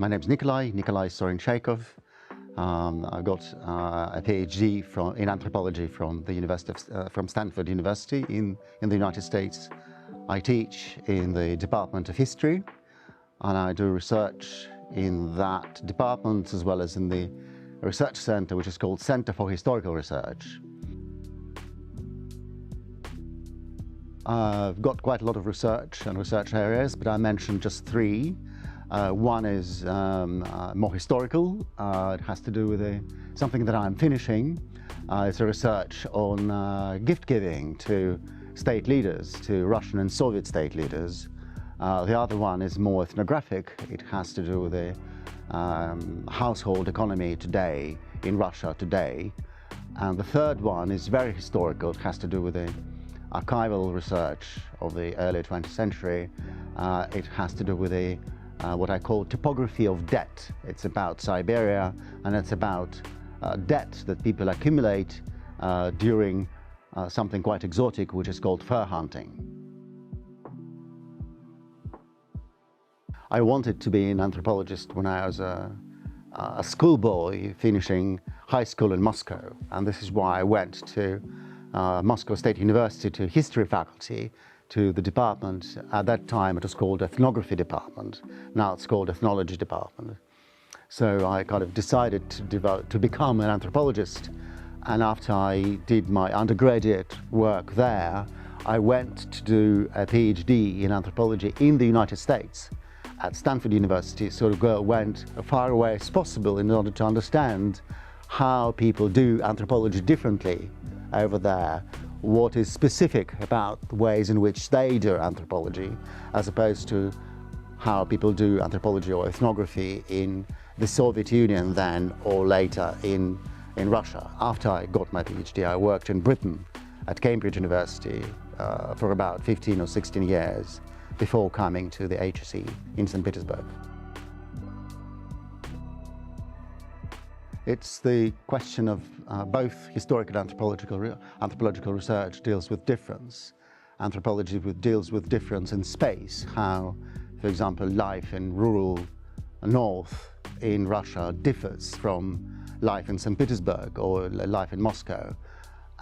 My name is Nikolai Ssorin-Chaikov. I've got a PhD in anthropology from from Stanford University in the United States. I teach in the Department of History, and I do research in that department as well as in the research center, which is called Center for Historical Research. I've got quite a lot of research and research areas, but I mentioned just three. One is more historical. It has to do with something that I'm finishing. It's a research on gift giving to state leaders, to Russian and Soviet state leaders. The other one is more ethnographic. It has to do with the household economy today, in Russia today. And the third one is very historical. It has to do with the archival research of the early 20th century. It has to do with what I call topography of debt. It's about Siberia, and it's about debt that people accumulate during something quite exotic, which is called fur hunting. I wanted to be an anthropologist when I was a schoolboy finishing high school in Moscow, and this is why I went to Moscow State University to history faculty, to the department. At that time it was called ethnography department. Now it's called ethnology department. So I kind of decided to become an anthropologist, and after I did my undergraduate work there, I went to do a PhD in anthropology in the United States at Stanford University. Sort of went as far away as possible in order to understand how people do anthropology differently over there, what is specific about the ways in which they do anthropology, as opposed to how people do anthropology or ethnography in the Soviet Union then or later in Russia. After I got my PhD, I worked in Britain at Cambridge University for about 15 or 16 years before coming to the HSE in St. Petersburg. It's the question of both historical and anthropological research deals with difference. Anthropology deals with difference in space, how, for example, life in rural north in Russia differs from life in St. Petersburg or life in Moscow.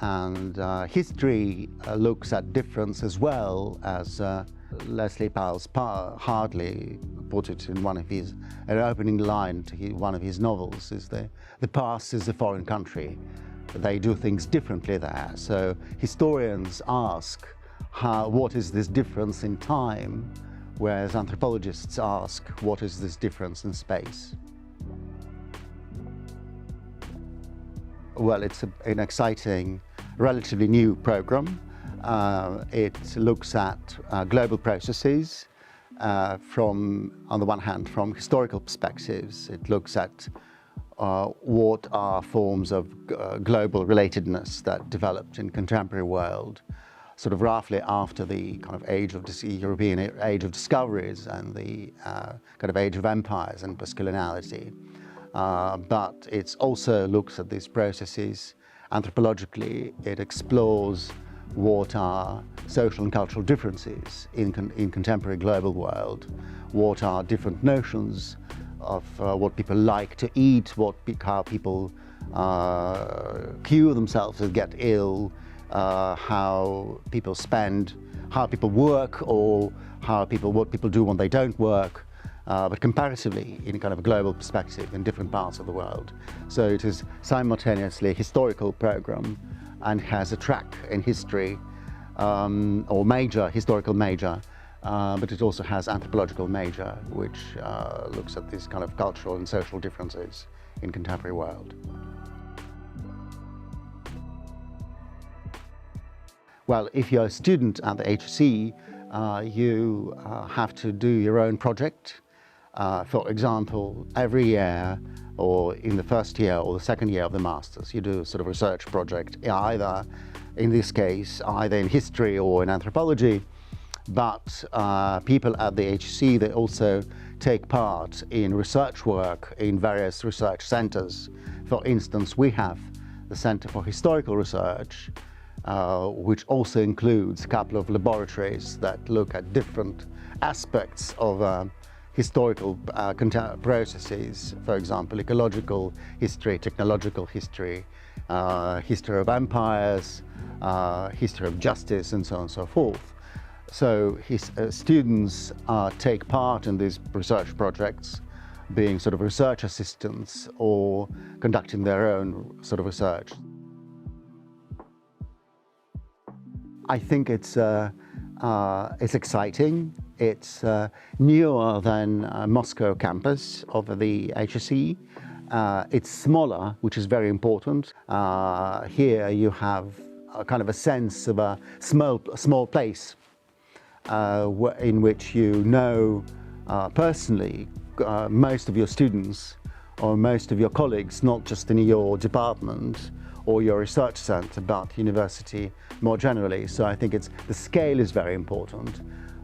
And history looks at difference as well, as Leslie Powell's hardly put it in an opening line to one of his novels, is the past is a foreign country. They do things differently there. So historians ask, what is this difference in time, whereas anthropologists ask, what is this difference in space? Well, it's an exciting, relatively new program. It looks at global processes from, on the one hand, from historical perspectives. It looks at what are forms of global relatedness that developed in contemporary world, sort of roughly after the kind of European age of discoveries and the kind of age of empires and postcoloniality. But it also looks at these processes anthropologically. It explores what are social and cultural differences in contemporary global world, what are different notions of what people like to eat, how people cure themselves to get ill, how people spend, how people work, or what people do when they don't work, but comparatively in kind of a global perspective in different parts of the world. So it is simultaneously a historical program and has a track in history, or historical major, but it also has anthropological major, which looks at these kind of cultural and social differences in contemporary world. Well, if you're a student at the HSE, you have to do your own project. For example, every year, or in the first year or the second year of the Masters, you do a sort of research project, either, in this case, either in history or in anthropology. But people at the HSE, they also take part in research work in various research centers. For instance, we have the Center for Historical Research, which also includes a couple of laboratories that look at different aspects of historical processes, for example, ecological history, technological history, history of empires, history of justice, and so on and so forth. So his students take part in these research projects, being sort of research assistants or conducting their own sort of research. I think it's exciting. It's newer than Moscow campus of the HSE. It's smaller, which is very important. Here you have a kind of a sense of a small place in which you know personally most of your students or most of your colleagues, not just in your department or your research center, but university more generally. So I think the scale is very important.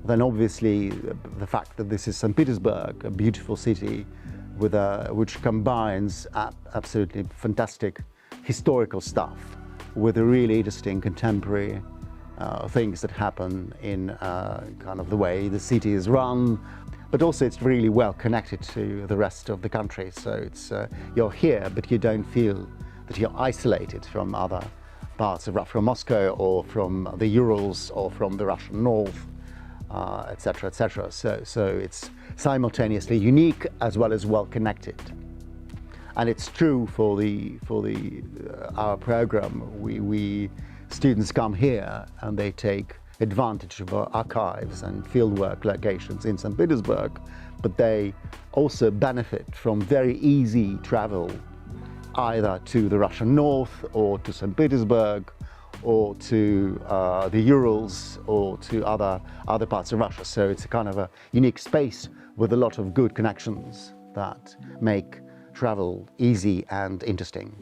Then obviously the fact that this is St. Petersburg, a beautiful city with which combines absolutely fantastic historical stuff with the really interesting contemporary things that happen in kind of the way the city is run, but also it's really well connected to the rest of the country. So it's you're here, but you don't feel that you're isolated from other parts from Moscow or from the Urals or from the Russian North, etc., etc. So it's simultaneously unique as well as well connected. And it's true for our program. Students come here and they take advantage of our archives and fieldwork locations in St. Petersburg, but they also benefit from very easy travel either to the Russian North or to St. Petersburg or to the Urals or to other parts of Russia. So it's a kind of a unique space with a lot of good connections that make travel easy and interesting.